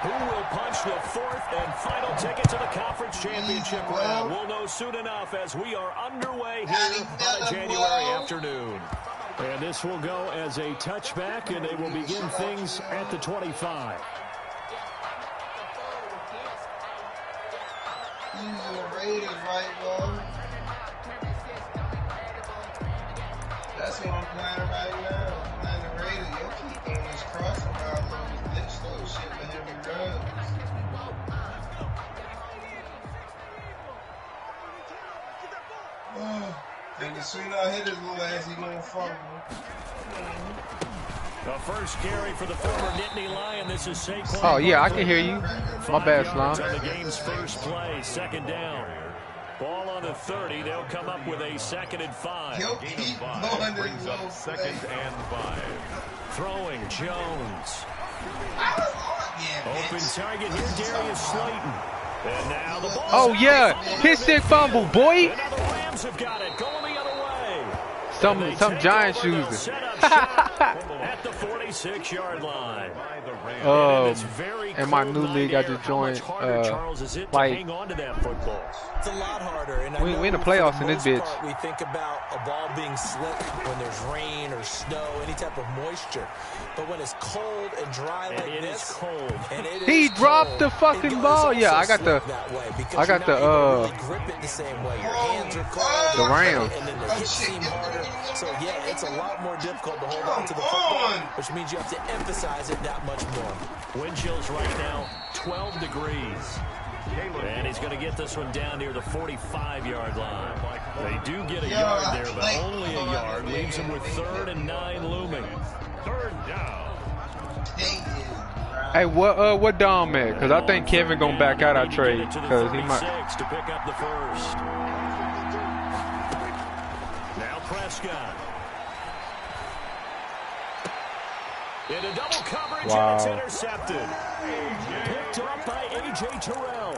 Who will punch the fourth and final ticket to the conference championship round? We'll know soon enough as we are underway here on a January afternoon. And this will go as a touchback, and they will begin things at the 25. Raiders, right, bro? That's what I'm playing right now. I'm playing the Raiders. Yo, keep throwing this crossing route on this glitch throw shit for heavy runs. And the sooner I hit his little ass, he gonna fumble. The first carry for the former Nittany Lion. This is Saquon. Oh, yeah, I can hear you. My bad, Slum. On the game's first play, second down. Ball on the 30. They'll come up with a 2nd and 5. Yo, keep going brings up 2nd and 5. Throwing Jones. Open target here, Darius Slayton. And now the ball. Oh, yeah. His sick fumble, boy. And now the Rams have got it. Going the other way. Some giant shoes. At the 46-yard line. In my new league, I just joined. Like, hang on to that football. It's a lot harder. And we in the playoffs in this bitch. We think about a ball being slick when there's rain or snow, any type of moisture. But when it's cold and dry like this, cold. He dropped the fucking ball. Yeah, I got the really grip it the same way. Your hands are cold. The Rams. And then the hits seem harder. So yeah, it's a lot more difficult to hold on to the football, which means you have to emphasize it that much more. Wind chills right now, 12 degrees. And he's going to get this one down near the 45-yard line. They do get a yard there, but only a yard. Leaves him with 3rd and 9 looming. 3rd down. Hey, what Dom at? Because I think Kevin gonna back out our trade because he might. To pick up the first. Now Prescott. Into double coverage, and it's intercepted. Picked up by A.J. Terrell.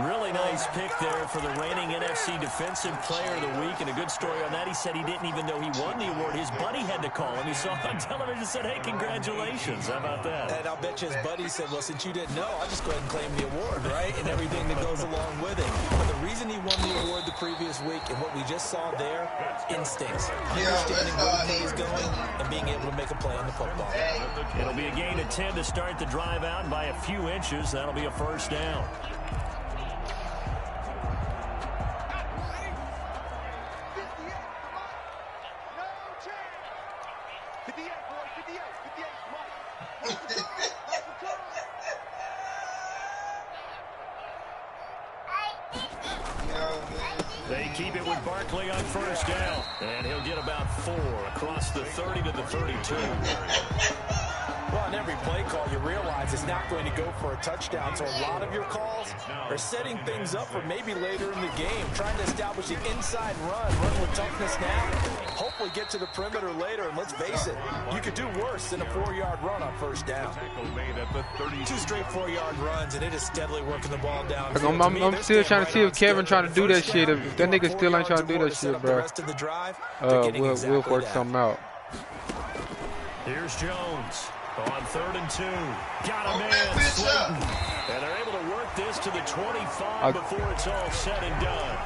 Really nice pick there for the reigning NFC Defensive Player of the Week. And a good story on that, he said he didn't even know he won the award. His buddy had to call him. He saw it on television and said, hey, congratulations. How about that? And I'll bet you his buddy said, well, since you didn't know, I'll just go ahead and claim the award, right? And everything that goes along with it. But the reason he won the award the previous week and what we just saw there, instincts. Understanding where the play is going and being able to make a play on the football. It'll be a gain of 10 to start the drive out, and by a few inches, that'll be a first down. They keep it with Barkley on first down, and he'll get about 4 across the 30 to the 32. Well, on every play call, you realize it's not going to go for a touchdown, so a lot of your calls are setting things up for maybe later in the game, trying to establish the inside run with toughness now, hopefully get to the perimeter later, and let's face it, you could do worse than a 4-yard run on first down. 2 straight 4-yard runs, and it is steadily working the ball down. I'm still trying to see if Kevin trying to do that shit. If that nigga still ain't trying to do that shit, bro, we'll work something out. Here's Jones. On 3rd and 2. Got a man, Slayton. And they're able to work this to the 25 before it's all said and done.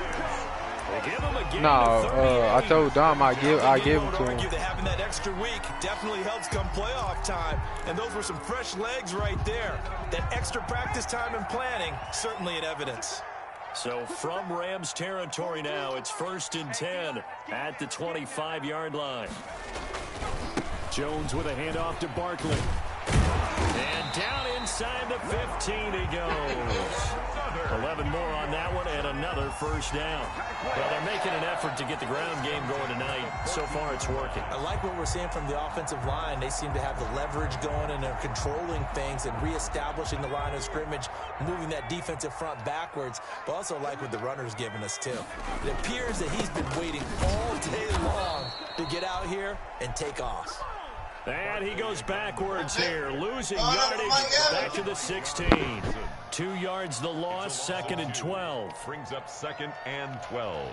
They give him a game I told Dom I give him to him. That having that extra week definitely helps come playoff time. And those were some fresh legs right there. That extra practice time and planning, certainly in evidence. So from Rams territory now, it's 1st and 10 at the 25-yard line. Jones with a handoff to Barkley. And down inside the 15 he goes. 11 more on that one and another first down. Well, they're making an effort to get the ground game going tonight. So far, it's working. I like what we're seeing from the offensive line. They seem to have the leverage going and they're controlling things and reestablishing the line of scrimmage, moving that defensive front backwards. But also like what the runner's giving us, too. It appears that he's been waiting all day long to get out here and take off. And he goes backwards here, losing yardage back to the 16. 2 yards the loss, 2nd and 12. Brings up 2nd and 12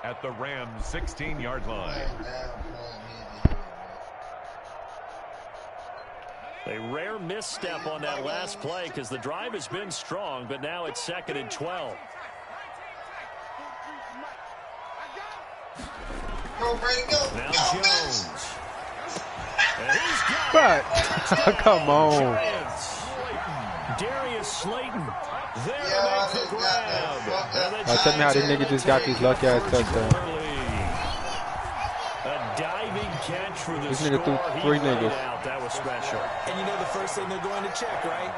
at the Rams 16-yard line. A rare misstep on that last play because the drive has been strong, but now it's 2nd and 12. Go, Brady, go. Now Go, Jones. And he's got But come on. Giants. Darius Slayton there to make the grab. Tell me how this nigga just got these lucky ass touchdowns. A diving catch for the This nigga threw 3 niggas. That was special. And you know the first thing they're going to check, right?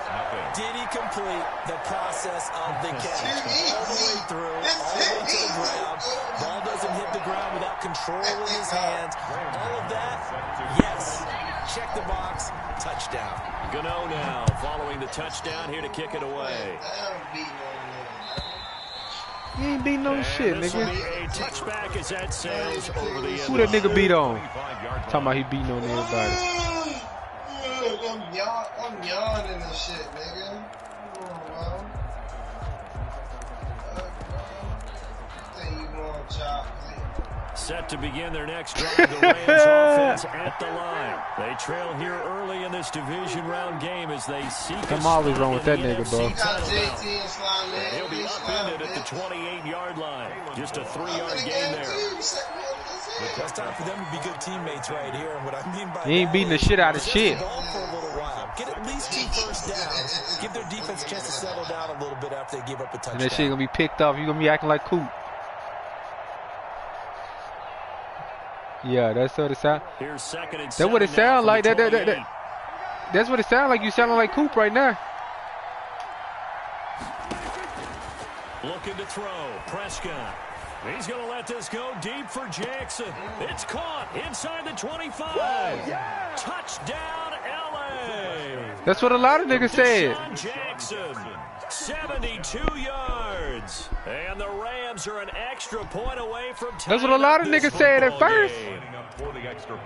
Did he complete the process of the catch? All the way through, all the way to the ground. Ball doesn't hit the ground without control in his hands. All of that, yes. Check the box, touchdown. Gano now following the touchdown here to kick it away. He ain't beating no shit, This will nigga. be a touchback as that sails over the end. Who that nigga beat on? Talking about he beating on everybody. I'm yawning and shit, nigga. Come on, bro. Think you want chocolate. Set to begin their next drive, the Rams offense at the line. They trail here early in this division round game as they seek a I'm always spot wrong with in that the nigga, bro. NFC Got title JT bout. and Slime Man. He'll be upended at the 28-yard line. Just a 3-yard gain there. It's time for them to be good teammates right here. And what I mean by He ain't that beating the is shit out of possess shit. the ball for a little while. Get at least 2 first downs. Give their defense a chance to settle down a little bit after they give up a touchdown. And that shit gonna be picked off. You gonna be acting like Coop. Yeah, that's what it sound. Here's 2nd and That's what it 7 now sound from like. the That's 28. what it sound like. You sounding like Coop right now. Looking to throw. Prescott. He's going to let this go deep for Jackson. It's caught inside the 25. Touchdown, L.A. That's what a lot of niggas said. Deshaun Jackson, 72 yards. And the Rams are an extra point away from That's what a lot of niggas said at first.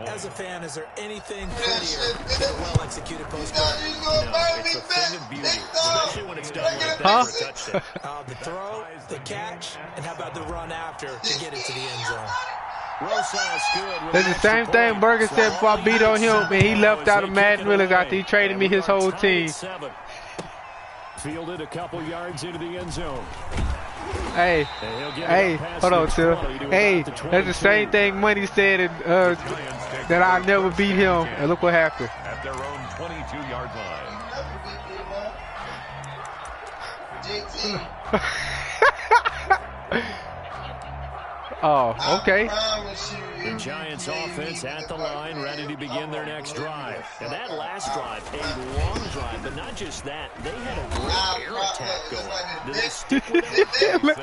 As a fan, is there anything prettier than a well-executed postcard? It's a thing of beauty, especially when it's done like that Huh? for a touchdown. The throw, the catch, and how about the run after to get it to the end zone? Rosas good with That's an the same extra thing point. Berger said before I beat on him, and he left out of Madden Willis Willis after he traded me his whole team. Fielded a couple yards into the end zone. Hey, And he'll get it hey, up past hold on, the Till. 20 to Hey, about the that's the same 22. thing Money said that I never beat him, and look what happened. At their own 22-yard line. JT. Oh, okay. The Giants offense at the line, ready to begin their next drive. And that last drive, a long drive, but not just that. They had a great air attack going. Did they stick with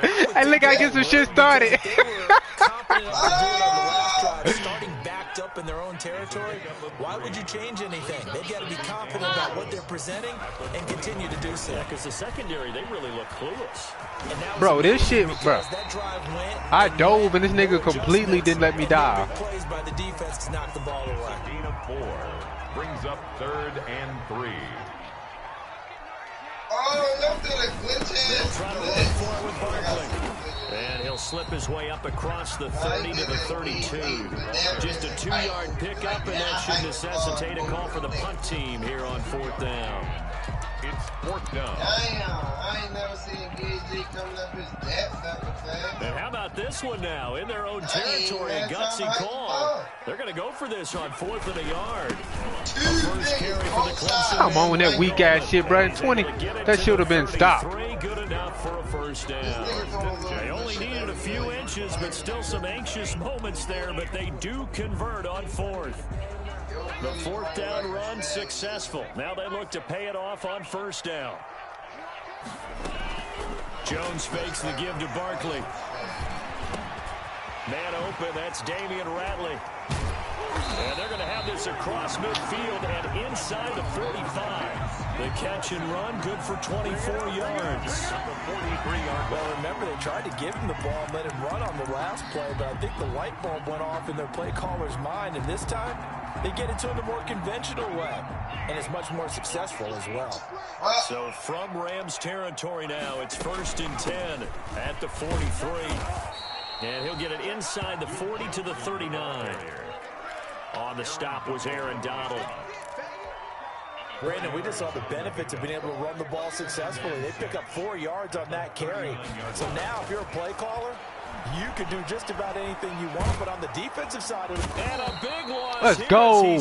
it? Hey, look, I get some shit started. They were confident enough to do it on the last drive, starting backed up in their own territory. Why would you change anything? They've got to be confident about what they're presenting and continue to do so. Yeah, because the secondary, they really look clueless. And that was Bro, this amazing shit, bro. because that drive went, I dove, and this nigga completely didn't let me die. plays by the defense to knock the ball away. 15 of 4 brings up 3rd and 3. Oh, don't do the glitch They'll try to run for it with Barkley. And he'll slip his way up across the 30 to the 32. Just a 2-yard pickup, and that should necessitate a call for the punt team here on 4th down. It's 4th down. Damn, I ain't never seen BG coming up his depth that fast. And how about this one now? In their own territory, a gutsy call. They're going to go for this on 4th and a yard. First carry for the Clemson. Come on with that weak ass shit, bro. 20, that should have been stopped. 33, good enough for a first down. They only needed a few inches, but still some anxious moments there, but they do convert on 4th. The 4th down run successful. Now they look to pay it off on 1st down. Jones fakes the give to Barkley. Man open, that's Damian Ratley. And they're going to have this across midfield and inside the 45. The catch and run, good for 24 yards. Well, remember, they tried to give him the ball and let him run on the last play, but I think the light bulb went off in their play caller's mind, and this time they get it to him the more conventional way, and it's much more successful as well. So from Rams territory now, it's 1st and 10 at the 43. And he'll get it inside the 40 to the 39. On the stop was Aaron Donald. Brandon, we just saw the benefits of being able to run the ball successfully. They pick up 4 yards on that carry. So now, if you're a play caller, you can do just about anything you want, but on the defensive side of it. And a big one. Let's go.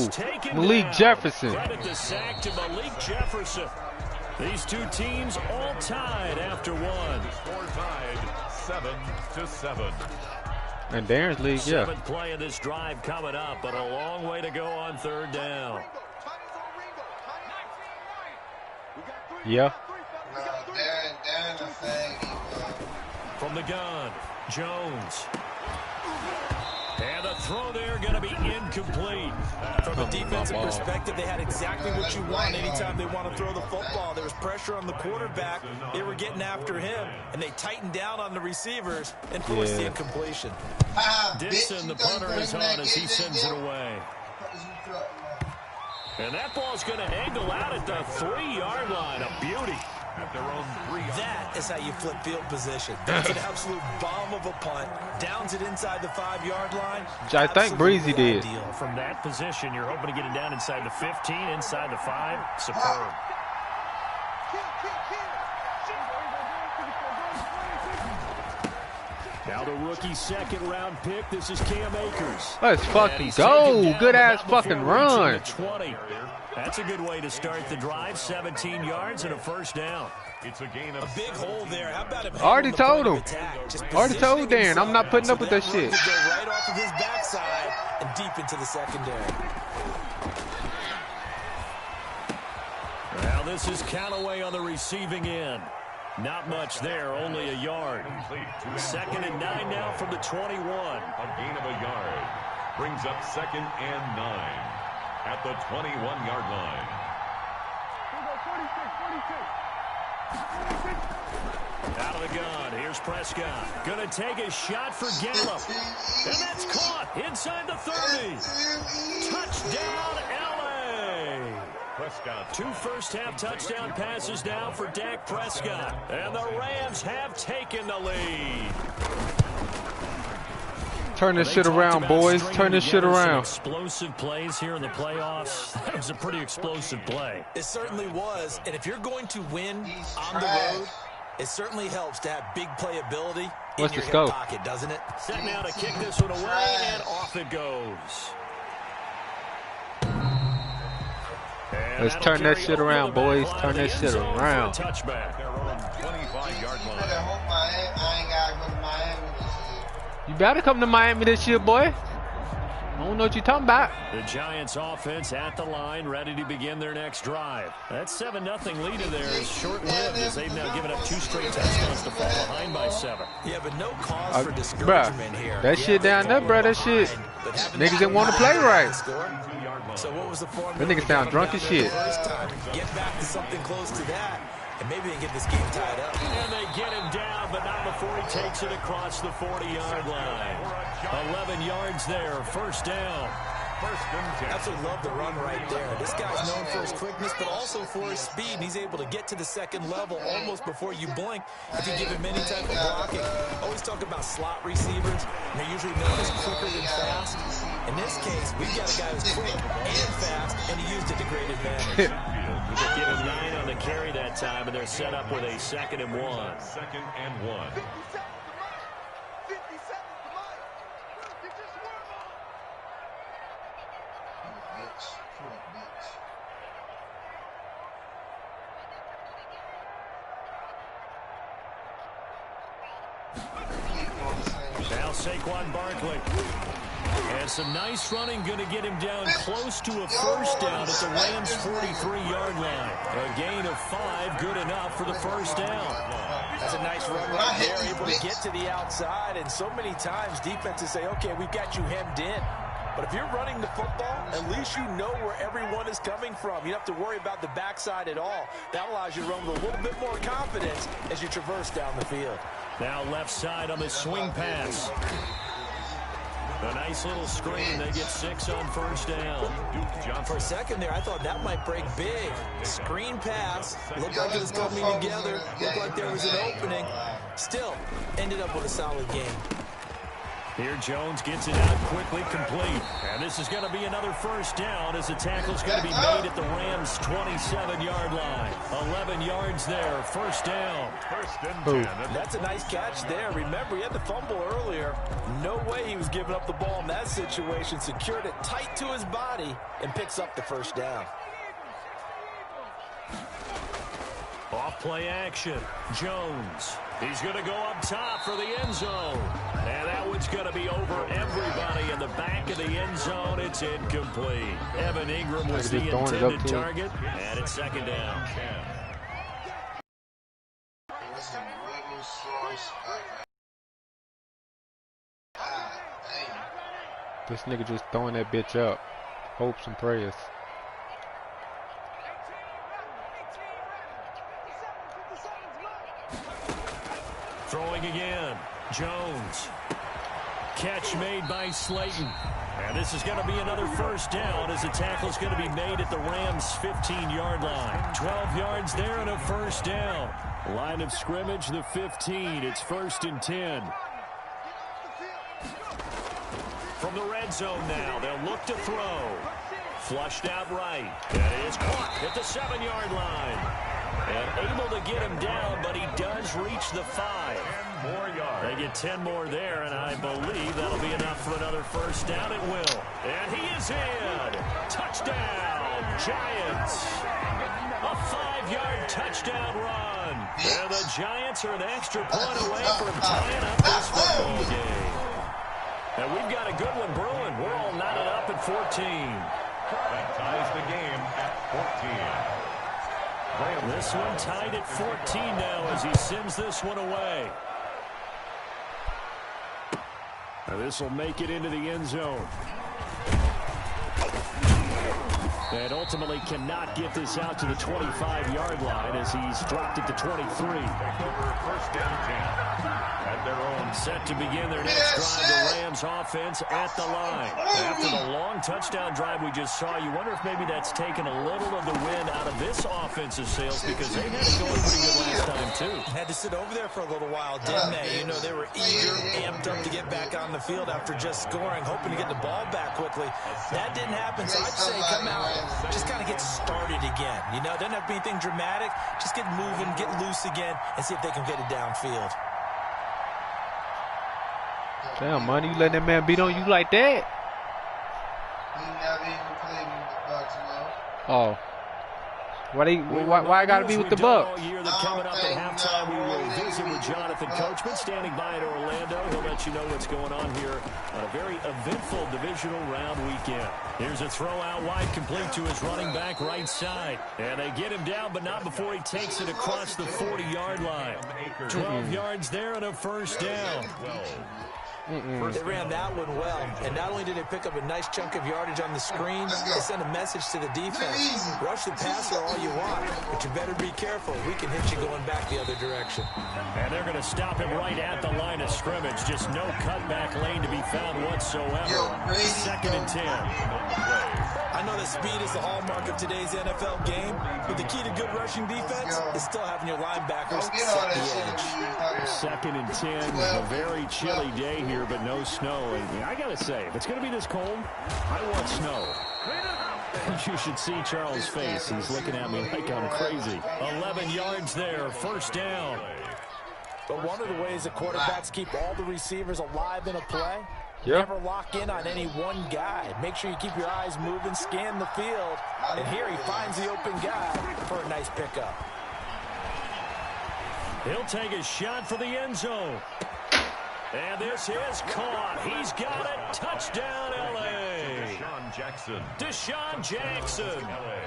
Malik Jefferson. Credit the sack to Malik Jefferson. These two teams all tied after one. Score tied 7-7. And Darren's league, yeah. 7th play of this drive coming up, but a long way to go on 3rd down. Yeah. No, Darren the thing. From the gun, Jones. And the throw there going to be incomplete. From a defensive perspective, they had exactly what you want anytime they want to throw the football. There was pressure on the quarterback. They were getting after him, and they tightened down on the receivers and forced the incompletion. Dixon, the punter, is on as he sends it away. And that ball's going to angle out at the 3-yard line. A beauty. At their own 3-yard line. That is how you flip field position. That's an absolute bomb of a punt. Downs it inside the 5-yard line. I think Breezy did. Ideal. From that position, you're hoping to get it down inside the 15, inside the 5. Superb. Now the rookie 2nd-round pick. This is Cam Akers. Let's fucking go. Good ass fucking run. 20. That's a good way to start the drive. 17 yards and a 1st down. It's a gain of a big hole there. How about him? Already told him. Already told Darren. I'm not putting up with that shit. Go right off of his backside and deep into the secondary. Now this is Callaway on the receiving end. Not much there, only a yard. 2nd and 9 now from the 21. A gain of a yard. Brings up 2nd and 9 at the 21-yard line. Out of the gun, here's Prescott. Gonna take a shot for Gallup. And that's caught inside the 30. Touchdown, LA. Prescott. 2 first-half touchdown passes now for Dak Prescott. And the Rams have taken the lead. Turn this shit around, boys. Turn this shit around. Explosive plays here in the playoffs. That was a pretty explosive play. It certainly was. And if you're going to win on the road, it certainly helps to have big playability in your hip pocket, doesn't it? Set now to kick this one away, and off it goes. And let's turn that shit around, boys. Turn that shit around. Touchback. Their own 25-yard line. I hope I ain't got to go to Miami this year. You better come to Miami this year, boy. I don't know what you're talking about. The Giants offense at the line, ready to begin their next drive. That 7-0 lead of theirs is short-lived as they've now given up 2 straight touchdowns to fall behind by 7. Yeah, but no cause for discouragement here. That shit down there, bro, that shit. Niggas didn't want to play right. So what was the formula? That niggas sound drunk as shit. Get back to something close to that, and maybe they can get this game tied up. And they get him down, but not before he takes it across the 40-yard line. 11 yards there, 1st down. Absolutely love the run right there. This guy's known for his quickness, but also for his speed. And he's able to get to the 2nd level almost before you blink if you give him any type of blocking. Always talk about slot receivers, and they're usually known as quicker than fast. In this case, we've got a guy who's quick and fast, and he used it to great advantage. Give him 9 on the carry that time, and they're set up with a 2nd and 1. 2nd and 1. Now Saquon Barkley. And some nice running, going to get him down close to a 1st down at the Rams' 43-yard line. A gain of 5, good enough for the 1st down. That's a nice run right there, able to get to the outside. And so many times defenses say, okay, we've got you hemmed in. But if you're running the football, at least you know where everyone is coming from. You don't have to worry about the backside at all. That allows you to run with a little bit more confidence as you traverse down the field. Now left side on the swing pass. A nice little screen. They get 6 on 1st down. For a second there, I thought that might break big. Screen pass. Looked like it was coming together. Looked like there was an opening. Still, ended up with a solid game. Here Jones gets it out quickly, complete. And this is going to be another first down as the tackle's going to be made at the Rams' 27-yard line. 11 yards there, first down. First and 10. That's a nice catch there. Remember, he had the fumble earlier. No way he was giving up the ball in that situation. Secured it tight to his body and picks up the first down. Off play action. Jones. He's going to go up top for the end zone. And that one's going to be over everybody in the back of the end zone. It's incomplete. Evan Ingram was the intended target. And it's second down. This nigga just throwing that bitch up. Hopes and prayers. Throwing again. Jones. Catch made by Slayton. And this is going to be another first down as the tackle's going to be made at the Rams' 15-yard line. 12 yards there and a first down. Line of scrimmage, the 15. It's first and 10. From the red zone now, they'll look to throw. Flushed out right. That is caught at the 7-yard line. And able to get him down, but he does reach the 5. 10 more yards. They get 10 more there, and I believe that'll be enough for another first down. It will. And he is in. Touchdown, Giants. A 5-yard touchdown run. And the Giants are an extra point away from tying up this football game. And we've got a good one brewing. We're all knotted up at 14. That ties the game at 14. This one tied at 14 now as he sends this one away. Now this will make it into the end zone. And ultimately cannot get this out to the 25-yard line as he's dropped it to 23. First down 10. At their own. Set to begin their next drive, the Rams offense at the line. After the long touchdown drive we just saw, you wonder if maybe that's taken a little of the wind out of this offensive sails because they had it going pretty good last time too. Had to sit over there for a little while, didn't they? You know, they were eager, amped up to get back on the field after just scoring, hoping to get the ball back quickly. That didn't happen, so I'd say come out, just kind of get started again. You know, doesn't have to be anything dramatic. Just get moving, get loose again, and see if they can get it downfield. Damn, money, you letting that man beat on you like that? He never even played with Baltimore. Oh. Why I gotta be with the Bucks? All year that coming up at halftime, we will visit with Jonathan Coachman standing by in Orlando. He'll let you know what's going on here on a very eventful divisional round weekend. Here's a throw out wide, complete to his running back right side. And they get him down, but not before he takes it across the 40-yard line. 12 yards there and a first down. They ran that one well, and not only did they pick up a nice chunk of yardage on the screen, they sent a message to the defense. Rush the passer all you want, but you better be careful. We can hit you going back the other direction. And they're going to stop him right at the line of scrimmage. Just no cutback lane to be found whatsoever. Second and 10. I know that speed is the hallmark of today's NFL game, but the key to good rushing defense is still having your linebackers set the edge. Second and 10, a very chilly day here, but no snow. And I got to say, if it's going to be this cold, I want snow. You should see Charles' face. He's looking at me like I'm crazy. 11 yards there, first down. But one of the ways that quarterbacks keep all the receivers alive in a play, never lock in on any one guy. Make sure you keep your eyes moving, scan the field, and here he finds the open guy for a nice pickup. He'll take a shot for the end zone. And this is caught. He's got it. Touchdown, L.A. Deshaun Jackson.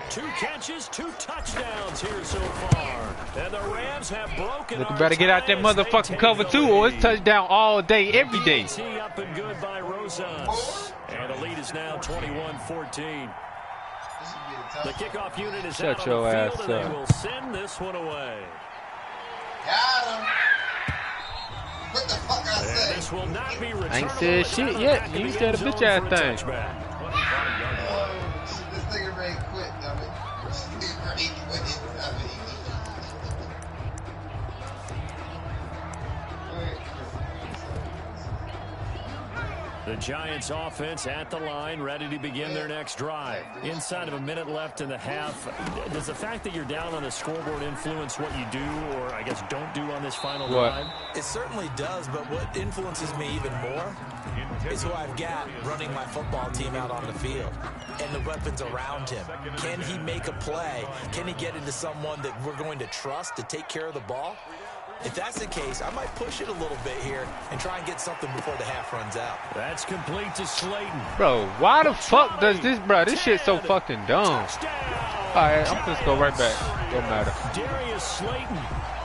2 catches, 2 touchdowns here so far. And the Rams have broken. Look, you better get out that motherfucking cover too, or it's touchdown all day, every day. Up and good by Rosas. And the lead is now 21-14. The kickoff unit is out on the field, and they will send this one away. Got him. What the fuck I say? This will not be returnable. I ain't said shit yet. You said a bitch ass thing. This nigga ready to quit, dummy. This nigga ready to quit, dummy. The Giants offense at the line, ready to begin their next drive. Inside of a minute left in the half, does the fact that you're down on the scoreboard influence what you do, or I guess don't do on this final drive? It certainly does, but what influences me even more is who I've got running my football team out on the field and the weapons around him. Can he make a play? Can he get into someone that we're going to trust to take care of the ball? If that's the case, I might push it a little bit here and try and get something before the half runs out. That's complete to Slayton. Bro, why the fuck does this, bro? This shit's so fucking dumb. All right, I'm just go right back. Don't matter. Darius Slayton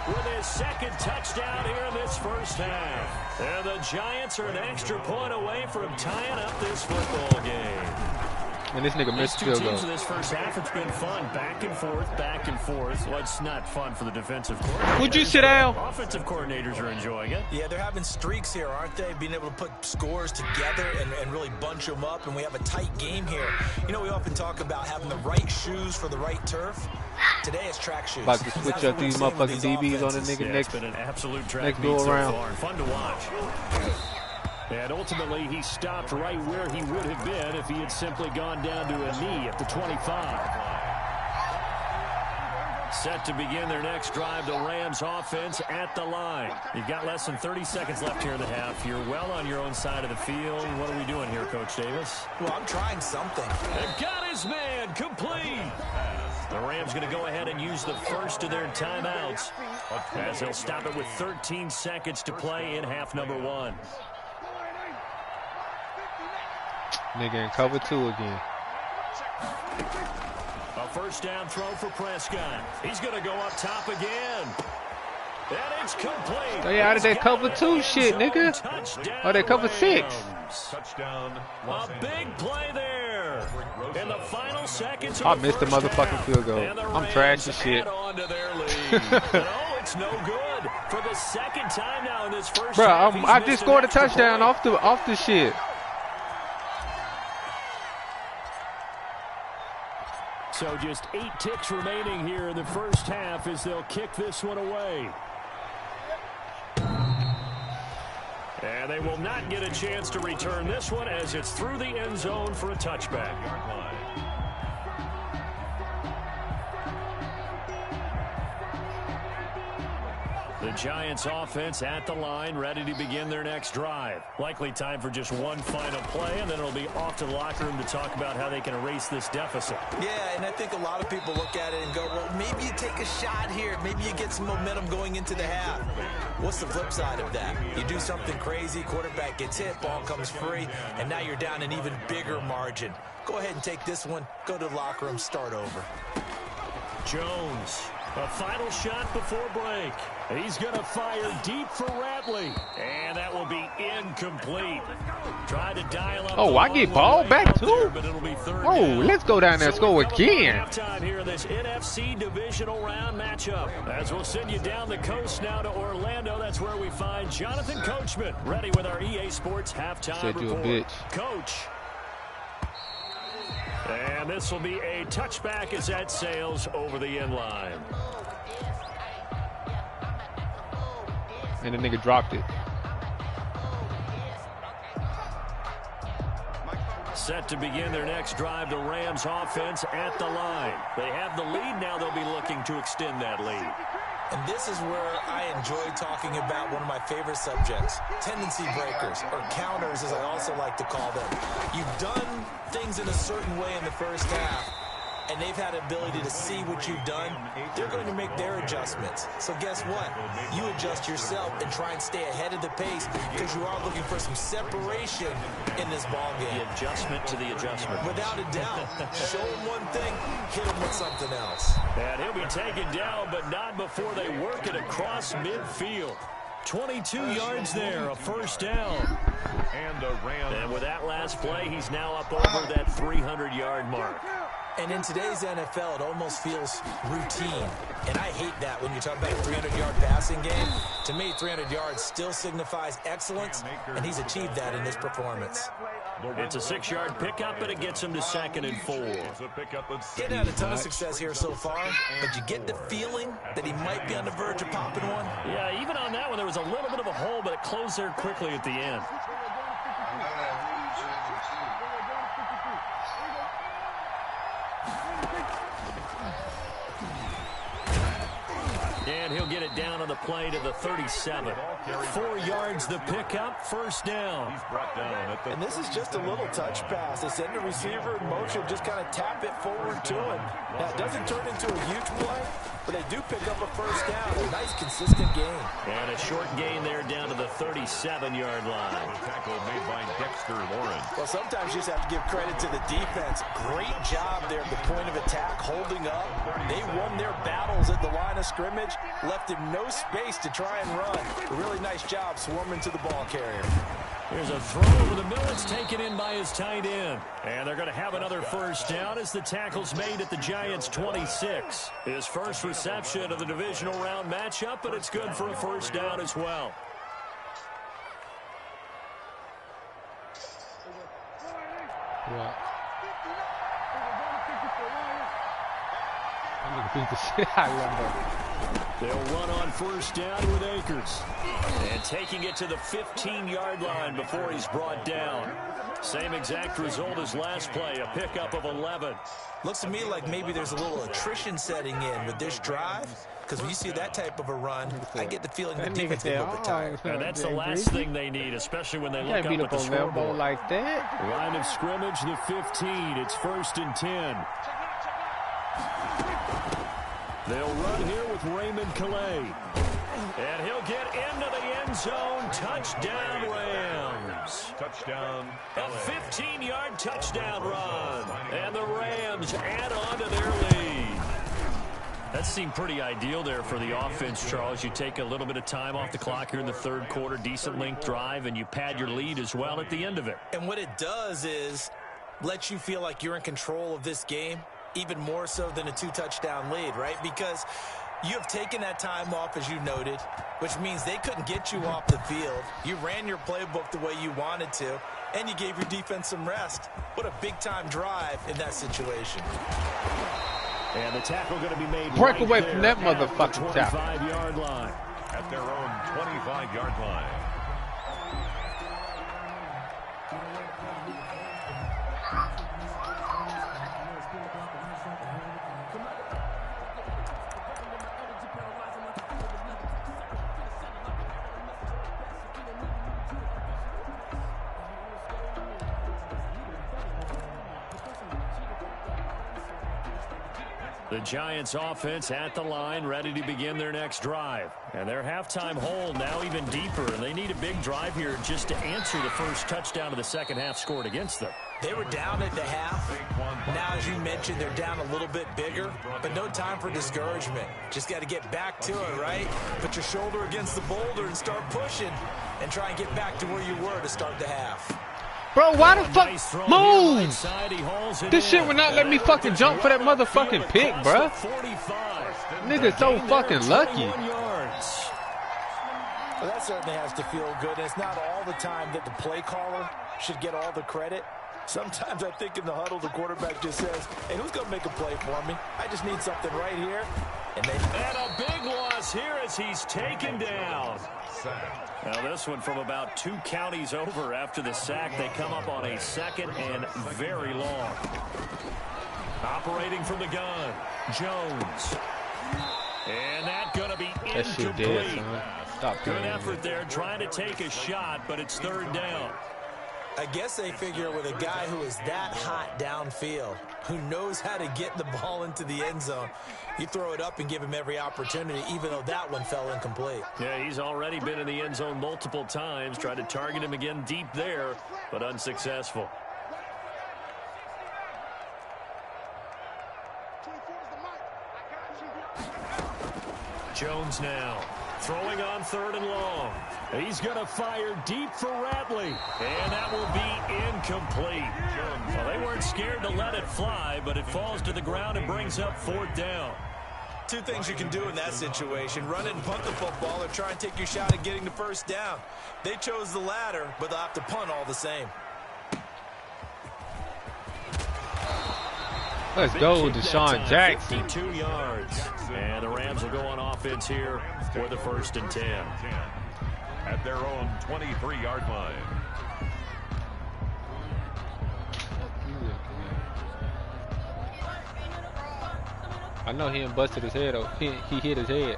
with his second touchdown here in this first half. And the Giants are an extra point away from tying up this football game. And this nigga missed field goal. In this first half, it's been fun. Back and forth, back and forth. Well, it's not fun for the defensive coordinators. Would you sit down? Offensive coordinators are enjoying it. Yeah, they're having streaks here, aren't they? Being able to put scores together and really bunch them up, and we have a tight game here. You know, we often talk about having the right shoes for the right turf. Today it's track shoes. About to switch up these motherfucking DBs on the nigga next. It's been an absolute track next go around. So far. Fun to watch. And ultimately, he stopped right where he would have been if he had simply gone down to a knee at the 25. Set to begin their next drive, the Rams offense at the line. You've got less than 30 seconds left here in the half. You're well on your own side of the field. What are we doing here, Coach Davis? Well, I'm trying something. They've got his man complete. The Rams going to go ahead and use the first of their timeouts as they'll stop it with 13 seconds to play in half number 1. Nigga in cover 2 again. A first down throw for Prescott. He's going to go up top again. And it's complete. They out of that cover 2 shit, nigga. Oh, they cover 6. Touchdown. A big play there. In the final seconds. I missed the motherfucking field goal. I'm trash as shit. No, it's no good. For the second time now in this first Bro, half, I just scored a touchdown off the shit. So just 8 ticks remaining here in the first half as they'll kick this one away. And they will not get a chance to return this one as it's through the end zone for a touchback. The Giants offense at the line, ready to begin their next drive. Likely time for just one final play, and then it'll be off to the locker room to talk about how they can erase this deficit. Yeah, and I think a lot of people look at it and go, well, maybe you take a shot here. Maybe you get some momentum going into the half. What's the flip side of that? You do something crazy, quarterback gets hit, ball comes free, and now you're down an even bigger margin. Go ahead and take this one, go to the locker room, start over. Jones, a final shot before break. He's going to fire deep for Ratley. And that will be incomplete. Try to dial up. Oh, I get ball back too? But it'll be third oh, down. Let's go down there and score again. Halftime here in this NFC divisional round matchup. As we'll send you down the coast now to Orlando. That's where we find Jonathan Coachman ready with our EA Sports halftime Said you a report. bitch. Coach. And this will be a touchback as that sails over the end line. And the nigga dropped it. Set to begin their next drive, the Rams offense at the line. They have the lead now. They'll be looking to extend that lead. And this is where I enjoy talking about one of my favorite subjects, tendency breakers, or counters as I also like to call them. You've done things in a certain way in the first half, and they've had the ability to see what you've done. They're going to make their adjustments. So guess what? You adjust yourself and try and stay ahead of the pace because you are looking for some separation in this ball game. The adjustment to the adjustment. Without a doubt. Show him one thing, hit him with something else. And he'll be taken down, but not before they work it across midfield. 22 yards there, a first down. And with that last play, he's now up over that 300-yard mark. And in today's NFL, it almost feels routine. And I hate that when you talk about a 300-yard passing game. To me, 300 yards still signifies excellence, and he's achieved that in this performance. It's a 6-yard pickup, but it gets him to 2nd and 4. Getting had a ton of success here so far, but you get the feeling that he might be on the verge of popping one. Yeah, even on that one, there was a little bit of a hole, but it closed there quickly at the end. And he'll get it down on the play to the 37. 4 yards the pickup, first down. And this is just a little touch pass. They send the receiver in motion, just kind of tap it forward to him. Now, it doesn't turn into a huge play, but they do pick up a first down. A nice, consistent gain. And a short gain there down to the 37-yard line. Tackle made by Dexter Lawrence. Well, sometimes you just have to give credit to the defense. Great job there at the point of attack, holding up. They won their battles at the line of scrimmage, left him no space to try and run. A really nice job swarming to the ball carrier. Here's a throw over the middle. It's taken in by his tight end. And they're going to have another first down as the tackle's made at the Giants' 26. His first reception of the divisional round matchup, but it's good for a first down as well. What? I'm going to beat the shit out of them. They'll run on first down with Akers. And taking it to the 15-yard line before he's brought down. Same exact result as last play, a pickup of 11. Looks to me like maybe there's a little attrition setting in with this drive. Because when you see that type of a run, I get the feeling the defense is a little bit tired. And that's the last thing they need, especially when they look up at the scoreboard. Like that. Line of scrimmage, the 15. It's 1st and 10. They'll run here with Raymond Calais. And he'll get into the end zone. Touchdown, Rams. Touchdown. A 15-yard touchdown run. And the Rams add on to their lead. That seemed pretty ideal there for the offense, Charles. You take a little bit of time off the clock here in the third quarter, decent length drive, and you pad your lead as well at the end of it. And what it does is let you feel like you're in control of this game, even more so than a 2-touchdown lead, right? Because you have taken that time off, as you noted, which means they couldn't get you off the field. You ran your playbook the way you wanted to, and you gave your defense some rest. What a big-time drive in that situation. And the tackle going to be made break away from that motherfucking tackle. 25-yard line. At their own 25-yard line. The Giants offense at the line, ready to begin their next drive. And their halftime hole now even deeper, and they need a big drive here just to answer the first touchdown of the second half scored against them. They were down at the half. Now, as you mentioned, they're down a little bit bigger, but no time for discouragement. Just got to get back to it, right? Put your shoulder against the boulder and start pushing and try and get back to where you were to start the half. Bro, why the fuck? Move! This shit would not let me fucking jump for that motherfucking pick, bro. Nigga so fucking lucky. Well, that certainly has to feel good. And it's not all the time that the play caller should get all the credit. Sometimes I think in the huddle, the quarterback just says, hey, who's going to make a play for me? I just need something right here. And a big loss here as he's taken down. Now this one from about 2 counties over after the sack. They come up on a second and very long. Operating from the gun, Jones. And that's going to be incomplete. Good effort there trying to take a shot, but it's third down. I guess they figure with a guy who is that hot downfield, who knows how to get the ball into the end zone, you throw it up and give him every opportunity, even though that one fell incomplete. Yeah, he's already been in the end zone multiple times. Tried to target him again deep there, but unsuccessful. Jones now throwing on third and long. He's going to fire deep for Ratley, and that will be incomplete. Well, they weren't scared to let it fly, but it falls to the ground and brings up fourth down. 2 things you can do in that situation: run it and punt the football, or try and take your shot at getting the first down. They chose the latter, but they'll have to punt all the same. Let's go, Deshaun Jackson. 52 yards. And the Rams will go on offense here for the 1st and 10. At their own 23-yard line. I know he busted his head. He hit his head.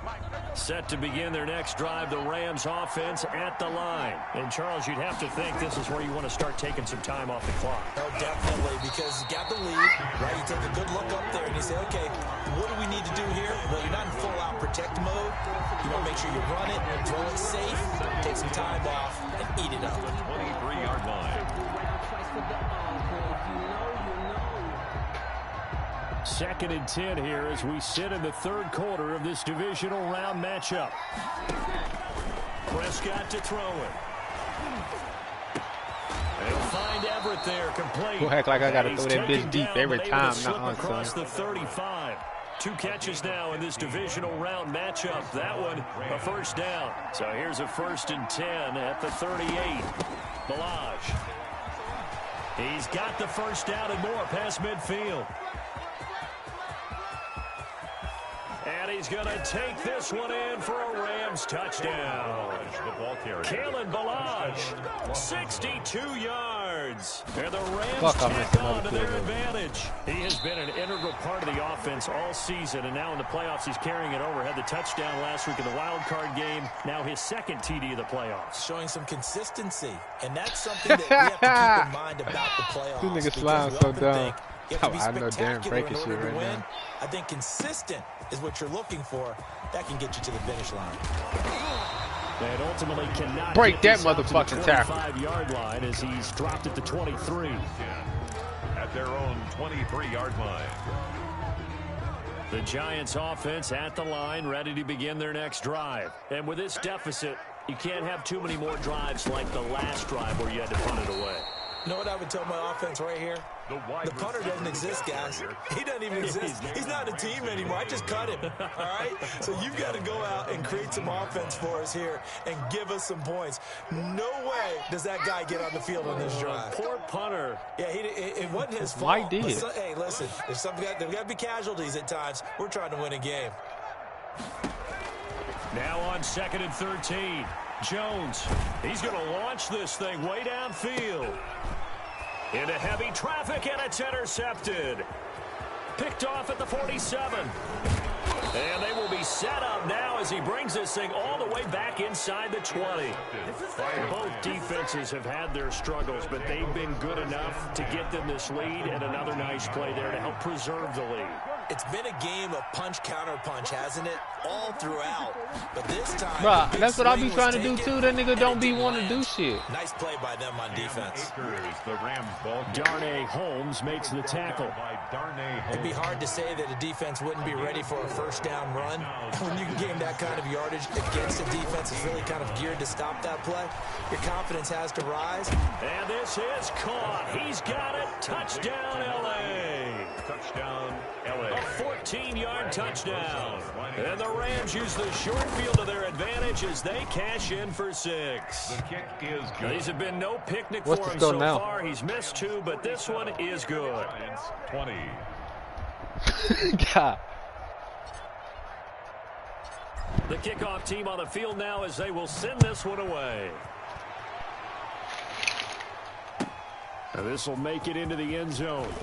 Set to begin their next drive, the Rams offense at the line. And, Charles, you'd have to think this is where you want to start taking some time off the clock. Oh, definitely, because you got the lead, right? You take a good look up there and you say, okay, what do we need to do here? Well, you're not in full-out protect mode. You want to make sure you run it, throw it safe, take some time off, and eat it up. The 23-yard line. Second and 10 here as we sit in the third quarter of this divisional round matchup. Prescott to throw it. They'll find Everett there, complete. Go act like I gotta throw that bitch deep every time. Not across the 35. 2 catches now in this divisional round matchup. That one, a first down. So here's a 1st and 10 at the 38. Ballage. He's got the first down and more past midfield. And he's going to take this one in for a Rams touchdown. Kalen Ballage, 62 yards. And the Rams tack on to their advantage. He has been an integral part of the offense all season, and now in the playoffs he's carrying it over. Had the touchdown last week in the wild card game. Now his second TD of the playoffs. Showing some consistency, and that's something that we have to keep in mind about the playoffs. These niggas flying so dumb. I know Darren breaking shit right now. I think consistent is what you're looking for. That can get you to the finish line. And ultimately cannot break that motherfucking tackle. 25-yard line as he's dropped it to 23. At their own 23-yard line. The Giants offense at the line, ready to begin their next drive. And with this deficit, you can't have too many more drives like the last drive where you had to punt it away. You know what I would tell my offense right here? The punter doesn't exist, guys. He doesn't even exist. He's not a team anymore. I just cut him, all right? So you've got to go out and create some offense for us here and give us some points. No way does that guy get on the field on this drive. Poor punter. Yeah, it wasn't his fault. Why did? Hey, listen, there's got to be casualties at times. We're trying to win a game. Now on 2nd and 13. Jones, he's going to launch this thing way downfield. Into heavy traffic, and it's intercepted. Picked off at the 47. And they will be set up now as he brings this thing all the way back inside the 20. Both defenses have had their struggles, but they've been good enough to get them this lead, and another nice play there to help preserve the lead. It's been a game of punch-counter-punch, hasn't it? All throughout. But this time, bruh, that's what I be trying to do too. That nigga don't be wanting to do shit. Nice play by them on defense. Darnay Holmes makes the tackle. It'd be hard to say that a defense wouldn't be ready for a first down run. When you can gain that kind of yardage against a defense that's really kind of geared to stop that play, your confidence has to rise. And this is caught. He's got it. Touchdown, L.A. Touchdown, L.A. A 14-yard touchdown. And the Rams use the short field to their advantage as they cash in for 6. The kick is good. These have been no picnic What's for him the so now? far. He's missed 2, but this one is good. 20. God. The kickoff team on the field now as they will send this one away. And this will make it into the end zone.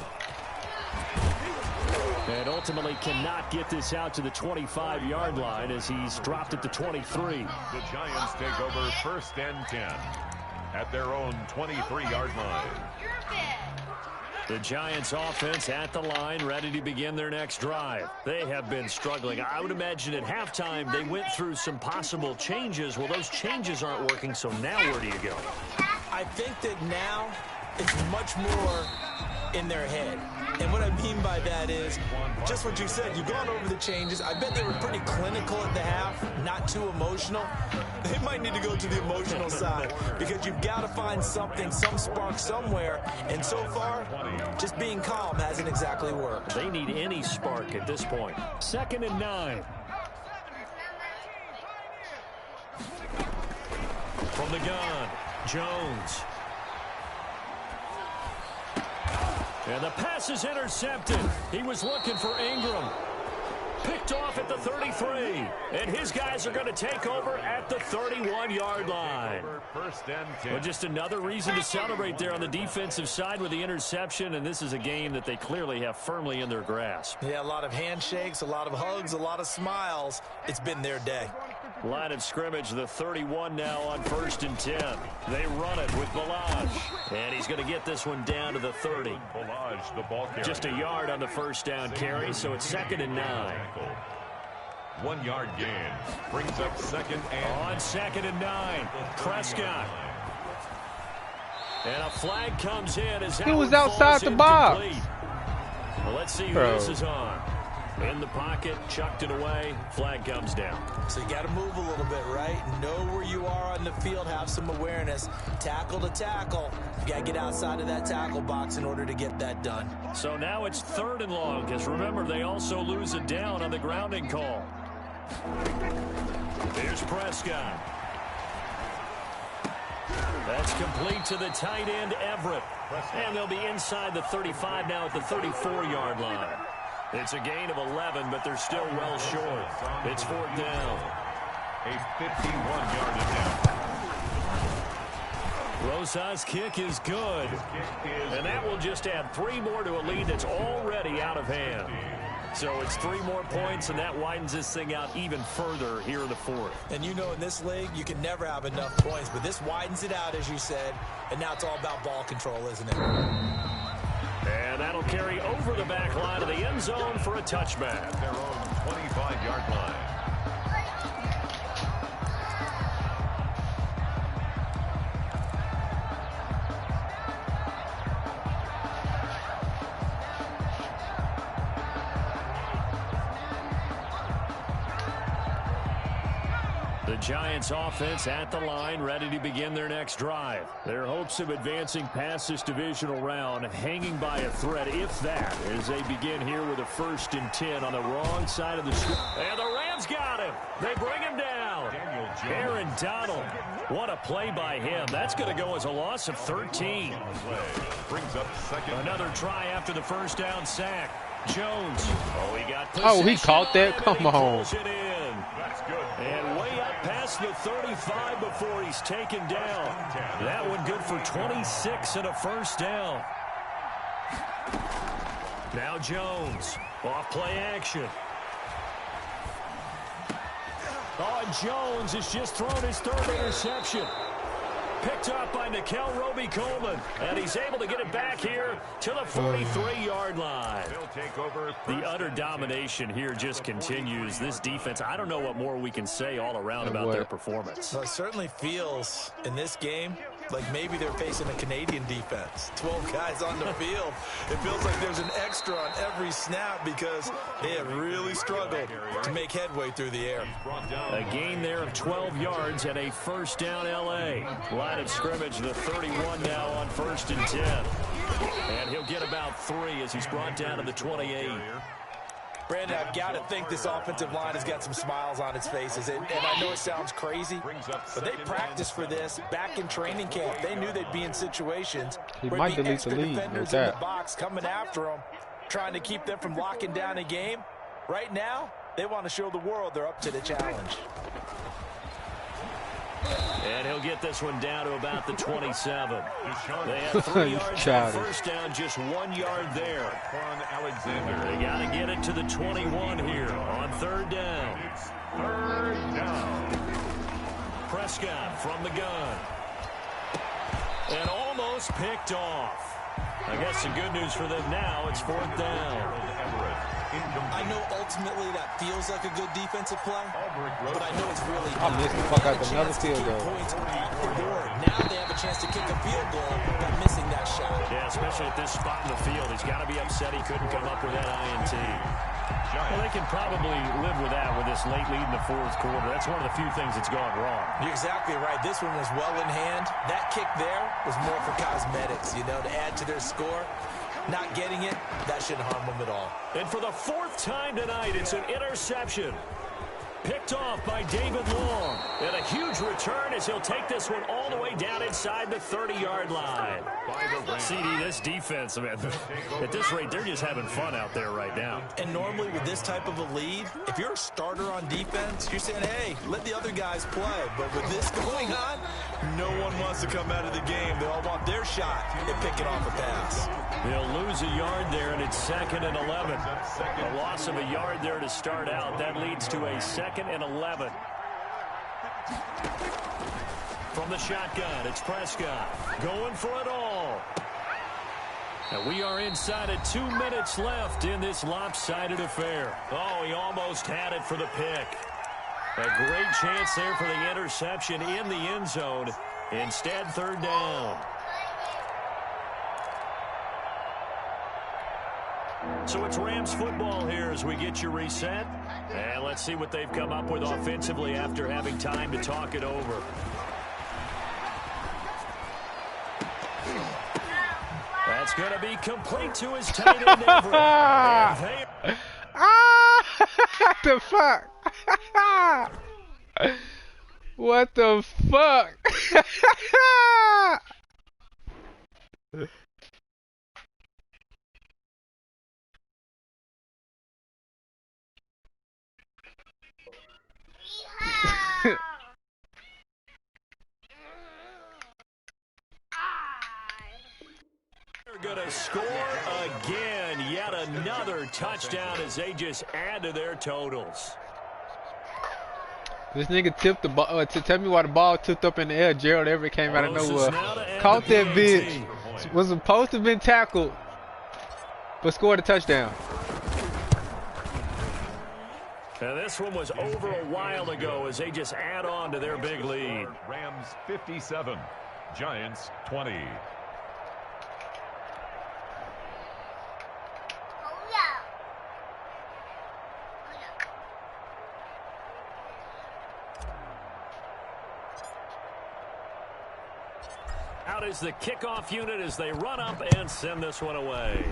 And ultimately cannot get this out to the 25-yard line as he's dropped it to 23. The Giants take over 1st and 10 at their own 23-yard line. The Giants offense at the line, ready to begin their next drive. They have been struggling. I would imagine at halftime they went through some possible changes. Well, those changes aren't working, so now where do you go? I think that now it's much more in their head. And what I mean by that is just what you said. You've gone over the changes. I bet they were pretty clinical at the half, not too emotional. They might need to go to the emotional side because you've got to find something, some spark somewhere. And so far, just being calm hasn't exactly worked. They need any spark at this point. 2nd and 9. From the gun, Jones. And the pass is intercepted. He was looking for Ingram. Picked off at the 33. And his guys are going to take over at the 31-yard line. 1st and 10. Well, just another reason to celebrate there on the defensive side with the interception. And this is a game that they clearly have firmly in their grasp. Yeah, a lot of handshakes, a lot of hugs, a lot of smiles. It's been their day. Line of scrimmage, the 31 now on 1st and 10. They run it with Ballage. And he's going to get this one down to the 30. Ballage, the ball carrier. Just a yard on the first down carry, so it's 2nd and 9. 1 yard gain. Brings up 2nd and... On 2nd and 9, Prescott. And a flag comes in as he was outside the box. Well, let's see who this is on. In the pocket, chucked it away, flag comes down. So you got to move a little bit, right? Know where you are on the field, have some awareness. Tackle to tackle. You got to get outside of that tackle box in order to get that done. So now it's 3rd and long, because remember, they also lose it down on the grounding call. Here's Prescott. That's complete to the tight end, Everett. And they'll be inside the 35 now at the 34-yard line. It's a gain of 11, but they're still well short. It's 4th down. A 51-yard attempt. Rosas' kick is good. And that will just add 3 more to a lead that's already out of hand. So it's 3 more points, and that widens this thing out even further here in the 4th. And you know in this league, you can never have enough points, but this widens it out, as you said, and now it's all about ball control, isn't it? And that'll carry over the back line of the end zone for a touchback. Their own 25-yard line. The Giants offense at the line, ready to begin their next drive. Their hopes of advancing past this divisional round hanging by a thread, if that, as they begin here with a 1st and 10 on the wrong side of the street. And the Rams got him. They bring him down. Aaron Donald. What a play by him. That's going to go as a loss of 13. Brings up 2nd. Another try after the first down sack. Jones. Oh, he got Oh, he caught that? Come on. That's good. And way up past the 35 before he's taken down. That one good for 26 and a first down. Now Jones. Off play action. Oh, and Jones has just thrown his 3rd interception. Picked up by Nickel Roby-Coleman. And he's able to get it back here to the 43-yard line. The utter domination here just continues. This defense, I don't know what more we can say all around about their performance. Well, it certainly feels in this game like maybe they're facing a Canadian defense. 12 guys on the field. It feels like there's an extra on every snap because they have really struggled to make headway through the air. A gain there of 12 yards and a first down L.A. Line of scrimmage, the 31 now on 1st and 10. And he'll get about 3 as he's brought down to the 28. Brandon, I've got to think this offensive line has got some smiles on its faces. And I know it sounds crazy, but they practiced for this back in training camp. They knew they'd be in situations where the extra defenders in the box coming after them, trying to keep them from locking down a game. Right now, they want to show the world they're up to the challenge. And he'll get this one down to about the 27. They have 3 yards on first down, just 1 yard there. They got to get it to the 21 here on 3rd down. 3rd down. Prescott from the gun. And almost picked off. I guess the good news for them now, it's 4th down. I know ultimately that feels like a good defensive play, but I know it's really I missed the fuck out of another field goal. Points off the board. Now they have a chance to kick a field goal by missing that shot. Yeah, especially at this spot in the field. He's got to be upset he couldn't come up with that INT. Well, they can probably live with that with this late lead in the 4th quarter. That's one of the few things that's gone wrong. You're exactly right. This one was well in hand. That kick there was more for cosmetics, to add to their score. Not getting it, that shouldn't harm them at all. And for the 4th time tonight, it's an interception. Picked off by David Long. And a huge return as he'll take this one all the way down inside the 30-yard line. CD, this defense, man, at this rate, they're just having fun out there right now. And normally with this type of a lead, if you're a starter on defense, you're saying, hey, let the other guys play. But with this going on, no one wants to come out of the game. They all want their shot at picking off a pass. They'll lose a yard there, and it's 2nd and 11. A loss of a yard there to start out. That leads to a 2nd and 11. From the shotgun, it's Prescott going for it all. And we are inside of 2 minutes left in this lopsided affair. Oh, he almost had it for the pick. A great chance there for the interception in the end zone. Instead, third down. So it's Rams football here as we get you reset. And let's see what they've come up with offensively after having time to talk it over. That's going to be complete to his tight end, Everett. What the fuck? What the fuck? They're going to score again. Yet another touchdown as they just add to their totals. This nigga tipped the ball. Tell me why the ball tipped up in the air. Gerald Everett came out of nowhere. Caught that bitch. Was supposed to have been tackled, but scored a touchdown. Now this one was over a while ago as they just add on to their big lead. Rams 57, Giants 20. Out is the kickoff unit as they run up and send this one away.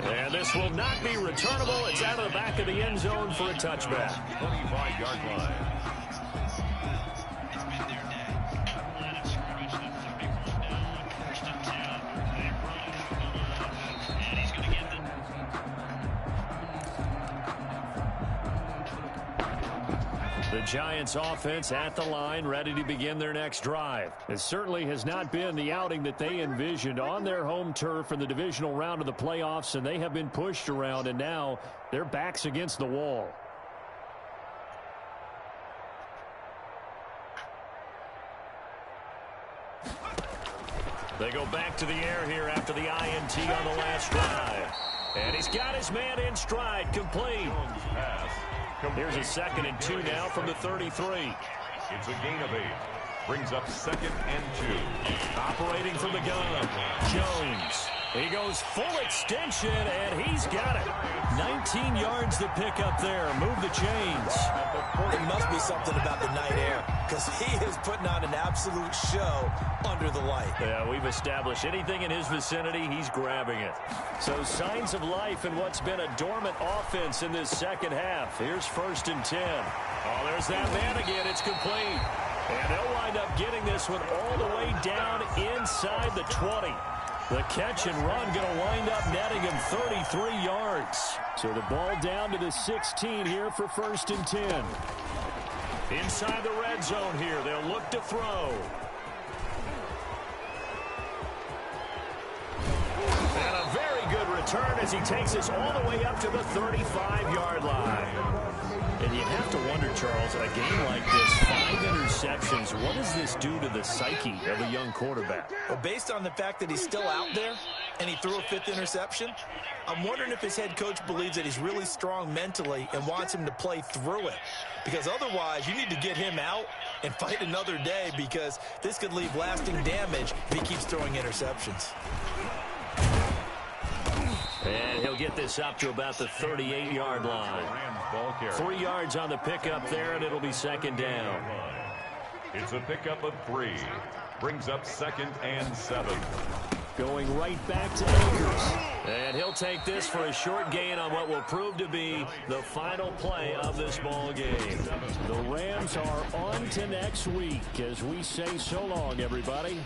And this will not be returnable. It's out of the back of the end zone for a touchback. 25-yard line. The Giants offense at the line, ready to begin their next drive. It certainly has not been the outing that they envisioned on their home turf in the divisional round of the playoffs, and they have been pushed around, and now their backs against the wall. They go back to the air here after the INT on the last drive. And he's got his man in stride, complete. Here's a 2nd and 2 now from the 33. It's a gain of 8. Brings up 2nd and 2. Operating from the gun, Jones. He goes full extension, and he's got it. 19 yards to pick up there. Move the chains. It must be something about the night air, because he is putting on an absolute show under the light. Yeah, we've established anything in his vicinity, he's grabbing it. So signs of life in what's been a dormant offense in this second half. Here's 1st and 10. Oh, there's that man again. It's complete. And they'll wind up getting this one all the way down inside the 20. The catch and run going to wind up netting him 33 yards. So the ball down to the 16 here for 1st and 10. Inside the red zone here, they'll look to throw. And a very good return as he takes us all the way up to the 35-yard line. And you have to wonder, Charles, a game like this, 5 interceptions, what does this do to the psyche of a young quarterback? Well, based on the fact that he's still out there and he threw a 5th interception, I'm wondering if his head coach believes that he's really strong mentally and wants him to play through it. Because otherwise, you need to get him out and fight another day, because this could leave lasting damage if he keeps throwing interceptions. And he'll get this up to about the 38-yard line. 3 yards on the pickup there, and it'll be 2nd down. It's a pickup of 3. Brings up 2nd and 7. Going right back to Akers. And he'll take this for a short gain on what will prove to be the final play of this ball game. The Rams are on to next week as we say so long, everybody.